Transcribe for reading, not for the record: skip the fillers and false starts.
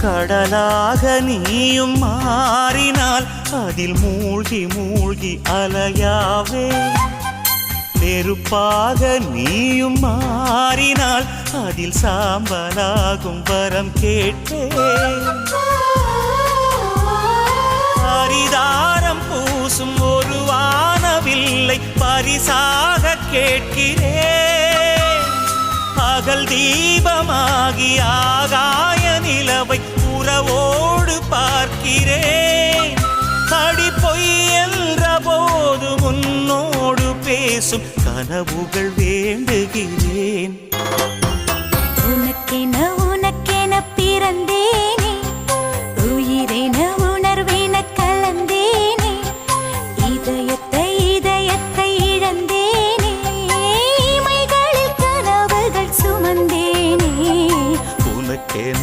கடலாக நீயும் மாறினால் அதில் மூழ்கி மூழ்கி அலையாவே. நெருப்பாக நீயும் மாறினால் அதில் சாம்பலாகும் வரம் கேட்பேன். பரிதாரம் பூசும் ஒரு வானவில்லை பரிசாக கேட்கிறேன். பகல் தீபமாகி ஆகாய நிலவை உறவோடு பார்க்கிறேன். அடி பொய் என்ற போது உன்னோடு பேசும் கனவுகள் வேண்டுகிறேன்.